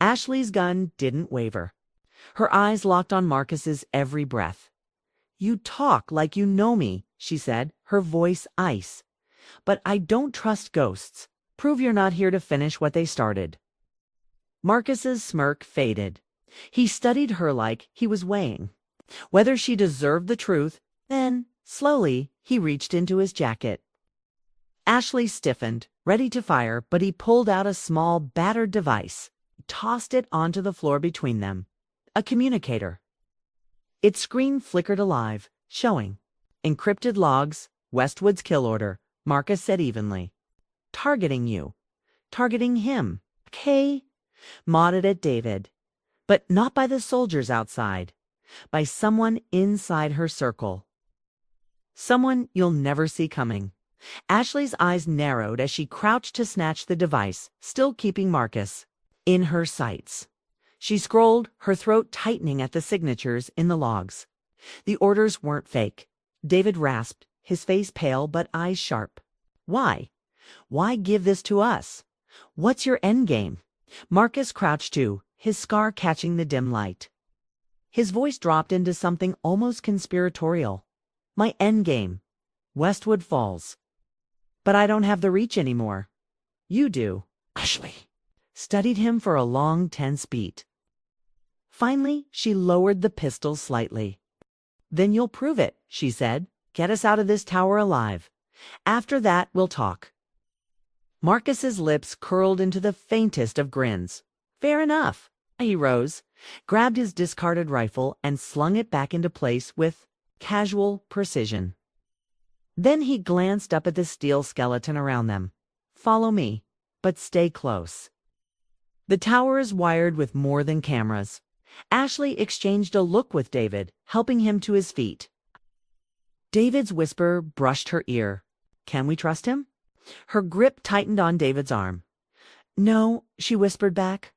Ashley's gun didn't waver. Her eyes locked on Marcus's every breath. You talk like you know me, she said, her voice ice. But I don't trust ghosts. Prove you're not here to finish what they started. Marcus's smirk faded. He studied her like he was weighing whether she deserved the truth. Then, slowly, he reached into his jacket. Ashley stiffened, ready to fire, but he pulled out a small, battered device, tossed it onto the floor between them. A communicator. Its screen flickered alive, showing. Encrypted logs, Westwood's kill order, Marcus said evenly. Targeting you. Targeting him. Kay nodded at David. But not by the soldiers outside. By someone inside her circle. Someone you'll never see coming. Ashley's eyes narrowed as she crouched to snatch the device, still keeping Marcus in her sights. She scrolled, her throat tightening at the signatures in the logs. The orders weren't fake. David rasped, his face pale but eyes sharp. Why? Why give this to us? What's your endgame? Marcus crouched too, his scar catching the dim light. His voice dropped into something almost conspiratorial. My endgame. Westwood falls. But I don't have the reach anymore. You do. Ashley studied him for a long, tense beat. Finally, she lowered the pistol slightly. Then you'll prove it, she said. Get us out of this tower alive. After that, we'll talk. Marcus's lips curled into the faintest of grins. Fair enough. He rose, grabbed his discarded rifle, and slung it back into place with casual precision. Then he glanced up at the steel skeleton around them. Follow me, but stay close. The tower is wired with more than cameras. Ashley exchanged a look with David, helping him to his feet. David's whisper brushed her ear. Can we trust him? Her grip tightened on David's arm. No, she whispered back.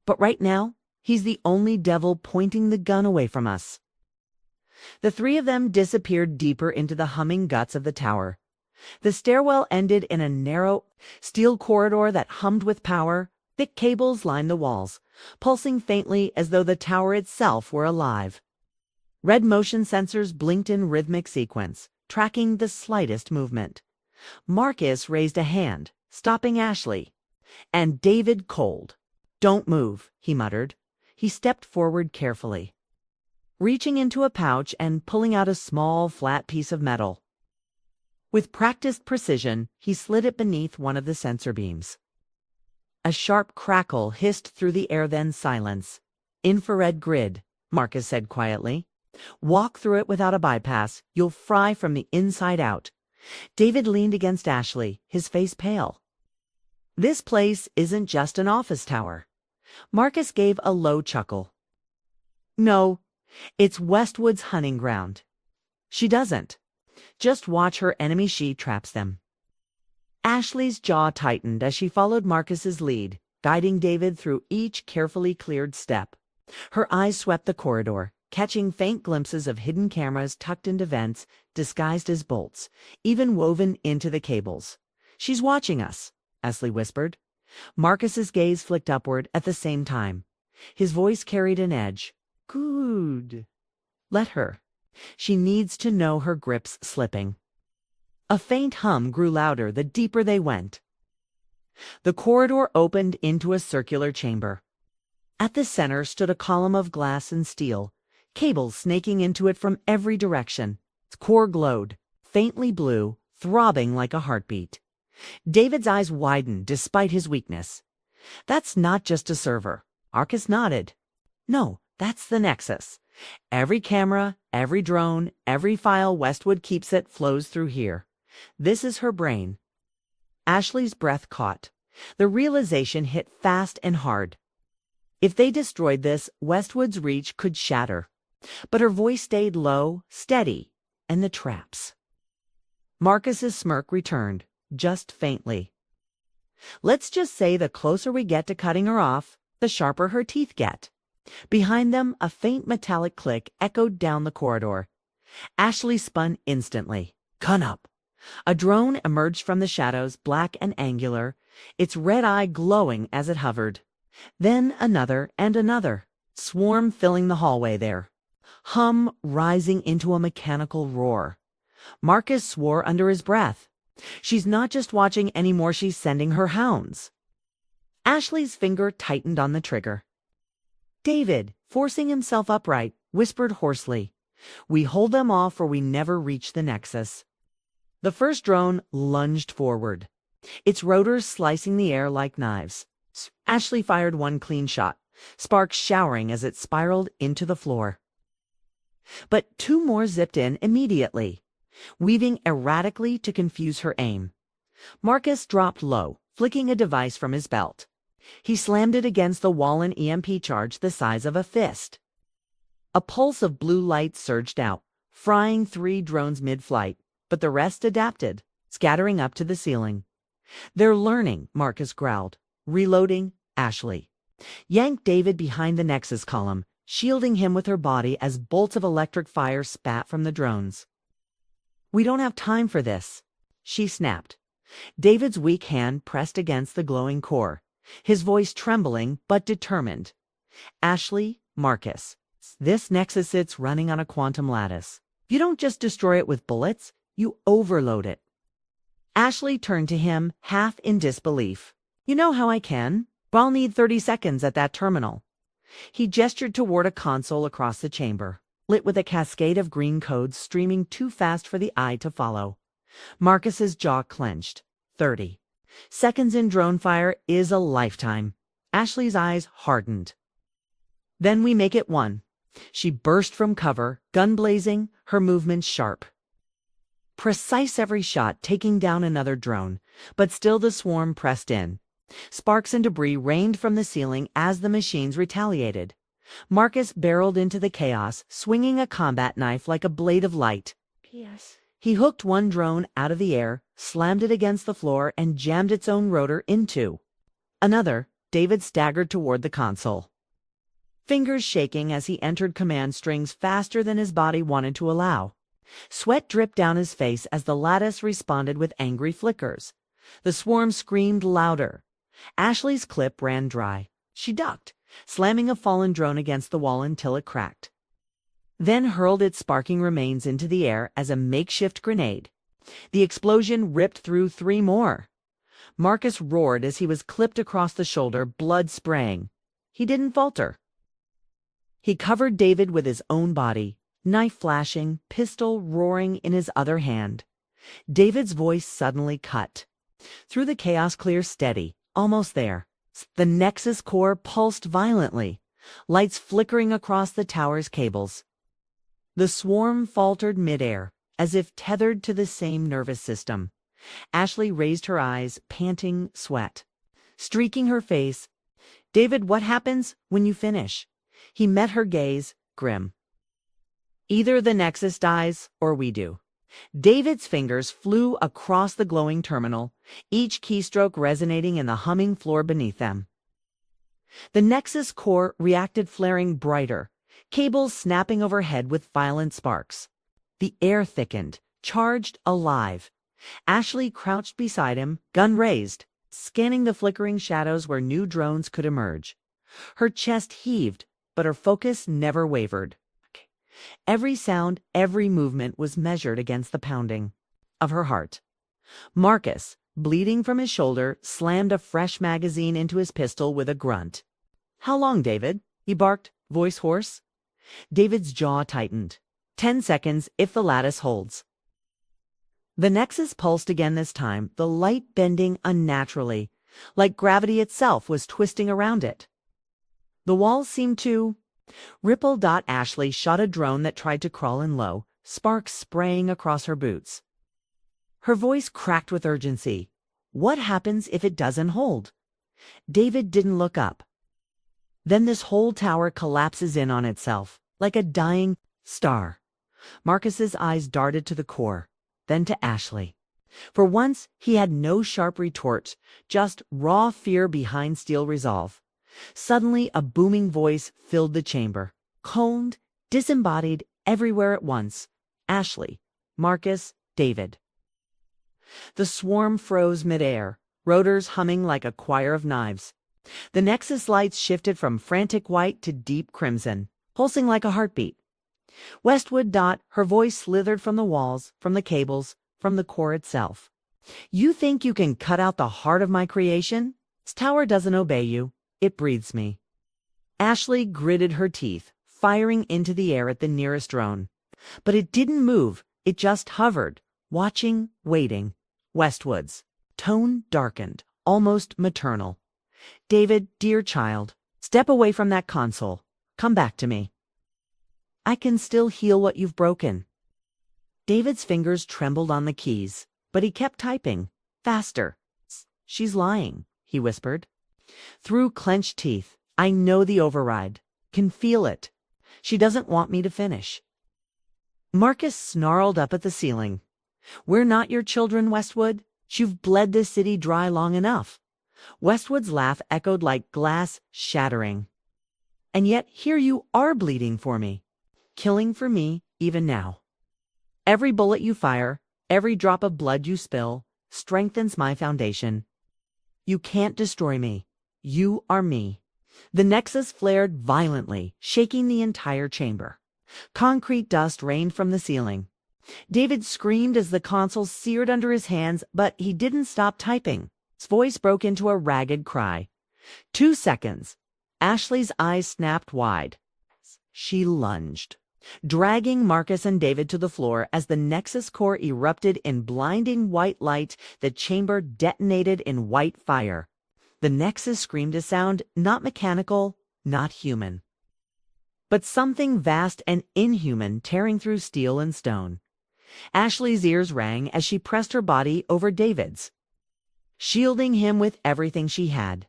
But right now, he's the only devil pointing the gun away from us. The three of them disappeared deeper into the humming guts of the tower. The stairwell ended in a narrow steel corridor that hummed with power. Thick cables lined the walls, pulsing faintly as though the tower itself were alive. Red motion sensors blinked in rhythmic sequence, tracking the slightest movement. Marcus raised a hand, stopping Ashley. And David cold. Don't move, he muttered. He stepped forward carefully, reaching into a pouch and pulling out a small, flat piece of metal. With practiced precision, he slid it beneath one of the sensor beams. A sharp crackle hissed through the air, then silence. Infrared grid, Marcus said quietly. Walk through it without a bypass. You'll fry from the inside out. David leaned against Ashley, his face pale. This place isn't just an office tower. Marcus gave a low chuckle. No, it's Westwood's hunting ground. She doesn't. Just watch her enemy. She traps them. Ashley's jaw tightened as she followed Marcus's lead, guiding David through each carefully cleared step. Her eyes swept the corridor, catching faint glimpses of hidden cameras tucked into vents, disguised as bolts, even woven into the cables. She's watching us, Ashley whispered. Marcus's gaze flicked upward at the same time. His voice carried an edge. Good. Let her. She needs to know her grip's slipping. A faint hum grew louder the deeper they went. The corridor opened into a circular chamber. At the center stood a column of glass and steel, cables snaking into it from every direction. Its core glowed, faintly blue, throbbing like a heartbeat. David's eyes widened despite his weakness. That's not just a server. Arcus nodded. No, that's the Nexus. Every camera, every drone, every file Westwood keeps it flows through here. This is her brain. Ashley's breath caught. The realization hit fast and hard. If they destroyed this, Westwood's reach could shatter. But her voice stayed low, steady, and the traps. Marcus's smirk returned, just faintly. Let's just say the closer we get to cutting her off, the sharper her teeth get. Behind them, a faint metallic click echoed down the corridor. Ashley spun instantly. Gun up. A drone emerged from the shadows, black and angular, its red eye glowing as it hovered. Then another and another, swarm filling the hallway there. Hum rising into a mechanical roar. Marcus swore under his breath. She's not just watching anymore, she's sending her hounds. Ashley's finger tightened on the trigger. David, forcing himself upright, whispered hoarsely, "We hold them off or we never reach the Nexus." The first drone lunged forward, its rotors slicing the air like knives. Ashley fired one clean shot, sparks showering as it spiraled into the floor. But two more zipped in immediately, weaving erratically to confuse her aim. Marcus dropped low, flicking a device from his belt. He slammed it against the wall, an EMP charge the size of a fist. A pulse of blue light surged out, frying 3 drones mid-flight, but the rest adapted, scattering up to the ceiling. They're learning, Marcus growled. Reloading, Ashley yanked David behind the Nexus column, shielding him with her body as bolts of electric fire spat from the drones. We don't have time for this, she snapped. David's weak hand pressed against the glowing core, his voice trembling but determined. Ashley, Marcus, this Nexus sits running on a quantum lattice. You don't just destroy it with bullets, you overload it. Ashley turned to him, half in disbelief. You know how I can? I'll need 30 seconds at that terminal. He gestured toward a console across the chamber, lit with a cascade of green codes streaming too fast for the eye to follow. Marcus's jaw clenched. 30 seconds in drone fire is a lifetime. Ashley's eyes hardened. Then we make it 1. She burst from cover, gun blazing, her movements sharp. Precise every shot, taking down another drone, but still the swarm pressed in. Sparks and debris rained from the ceiling as the machines retaliated. Marcus barreled into the chaos, swinging a combat knife like a blade of light. P.S. He hooked one drone out of the air, slammed it against the floor, and jammed its own rotor into another. David staggered toward the console, fingers shaking as he entered command strings faster than his body wanted to allow. Sweat dripped down his face as the lattice responded with angry flickers. The swarm screamed louder. Ashley's clip ran dry. She ducked, slamming a fallen drone against the wall until it cracked, then hurled its sparking remains into the air as a makeshift grenade. The explosion ripped through 3 more. Marcus roared as he was clipped across the shoulder, blood spraying. He didn't falter. He covered David with his own body, knife flashing, pistol roaring in his other hand. David's voice suddenly cut through the chaos, clear, steady, almost there. The Nexus core pulsed violently, lights flickering across the tower's cables. The swarm faltered midair, as if tethered to the same nervous system. Ashley raised her eyes, panting, sweat streaking her face. David, what happens when you finish? He met her gaze, grim. Either the Nexus dies, or we do. David's fingers flew across the glowing terminal, each keystroke resonating in the humming floor beneath them. The Nexus core reacted, flaring brighter, cables snapping overhead with violent sparks. The air thickened, charged, alive. Ashley crouched beside him, gun raised, scanning the flickering shadows where new drones could emerge. Her chest heaved, but her focus never wavered. Every sound, every movement was measured against the pounding. of her heart. Marcus, bleeding from his shoulder, slammed a fresh magazine into his pistol with a grunt. "How long, David?" he barked, voice hoarse. David's jaw tightened. 10 seconds if the lattice holds. The Nexus pulsed again this time, the light bending unnaturally, like gravity itself was twisting around it. The walls seemed to ripple. Ashley shot a drone that tried to crawl in low, sparks spraying across her boots. Her voice cracked with urgency. What happens if it doesn't hold? David didn't look up. Then this whole tower collapses in on itself, like a dying star. Marcus's eyes darted to the core, then to Ashley. For once, he had no sharp retort, just raw fear behind steel resolve. Suddenly, a booming voice filled the chamber, coned, disembodied everywhere at once. Ashley, Marcus, David. The swarm froze midair, rotors humming like a choir of knives. The Nexus lights shifted from frantic white to deep crimson, pulsing like a heartbeat. Westwood. Her voice slithered from the walls, from the cables, from the core itself. "You think you can cut out the heart of my creation? This tower doesn't obey you. It breathes me." Ashley gritted her teeth, firing into the air at the nearest drone. But it didn't move. It just hovered, watching, waiting. Westwood's tone darkened, almost maternal. "David, dear child, step away from that console. Come back to me. I can still heal what you've broken." David's fingers trembled on the keys, but he kept typing. Faster. "She's lying," he whispered. Through clenched teeth, "I know the override. Can feel it. She doesn't want me to finish." Marcus snarled up at the ceiling. "We're not your children, Westwood. You've bled this city dry long enough." Westwood's laugh echoed like glass shattering. "And yet here you are bleeding for me. Killing for me, even now. Every bullet you fire, every drop of blood you spill, strengthens my foundation. You can't destroy me. You are me." The Nexus flared violently, shaking the entire chamber. Concrete dust rained from the ceiling. David screamed as the console seared under his hands, but he didn't stop typing. His voice broke into a ragged cry. 2 seconds. Ashley's eyes snapped wide. She lunged, dragging Marcus and David to the floor as the Nexus core erupted in blinding white light. The chamber detonated in white fire. The Nexus screamed a sound not mechanical, not human, but something vast and inhuman tearing through steel and stone. Ashley's ears rang as she pressed her body over David's, shielding him with everything she had.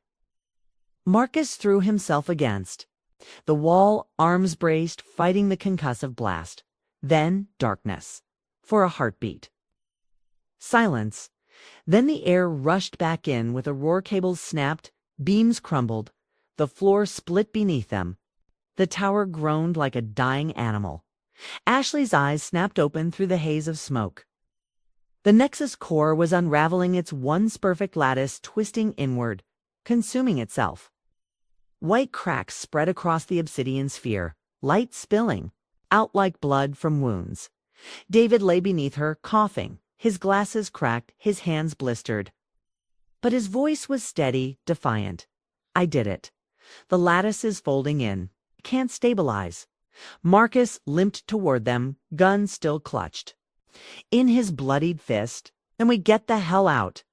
Marcus threw himself against the wall, arms braced, fighting the concussive blast. Then darkness, for a heartbeat. Silence. Then the air rushed back in with a roar. Cables snapped, beams crumbled, the floor split beneath them. The tower groaned like a dying animal. Ashley's eyes snapped open through the haze of smoke. The Nexus core was unraveling, its once perfect lattice twisting inward, consuming itself. White cracks spread across the obsidian sphere, light spilling, out like blood from wounds. David lay beneath her, coughing, his glasses cracked, his hands blistered. But his voice was steady, defiant. "I did it. The lattice is folding in. Can't stabilize." Marcus limped toward them, gun still clutched. In his bloodied fist, "Then we get the hell out."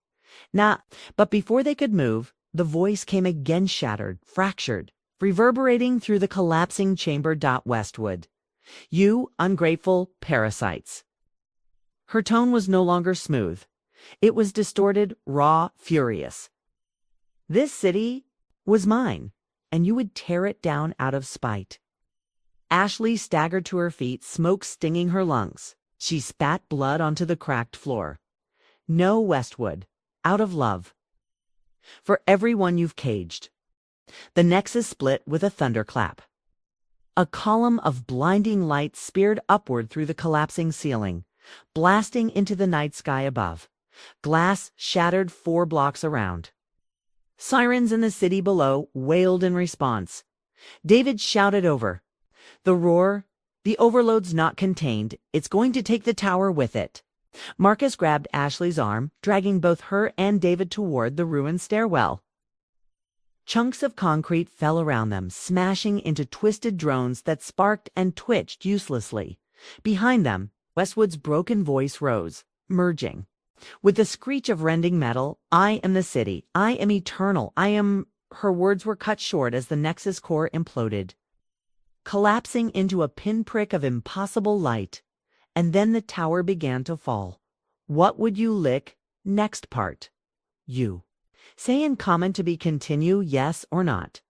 Nah, but before they could move, the voice came again, shattered, fractured, reverberating through the collapsing chamber. "Westwood, you ungrateful parasites." Her tone was no longer smooth. It was distorted, raw, furious. "This city was mine, and you would tear it down out of spite." Ashley staggered to her feet, smoke stinging her lungs. She spat blood onto the cracked floor. "No, Westwood, out of love. For everyone you've caged." The Nexus split with a thunderclap. A column of blinding light speared upward through the collapsing ceiling, blasting into the night sky above. Glass shattered 4 blocks around. Sirens in the city below wailed in response. David shouted over. "The roar, the overload's not contained. It's going to take the tower with it." Marcus grabbed Ashley's arm, dragging both her and David toward the ruined stairwell. Chunks of concrete fell around them, smashing into twisted drones that sparked and twitched uselessly. Behind them, Westwood's broken voice rose, merging. With the screech of rending metal, "I am the city. I am eternal. I am—" Her words were cut short as the Nexus core imploded, collapsing into a pinprick of impossible light. And then the tower began to fall. What would you lick? Next part. You. Say in comment to be continue, yes or not.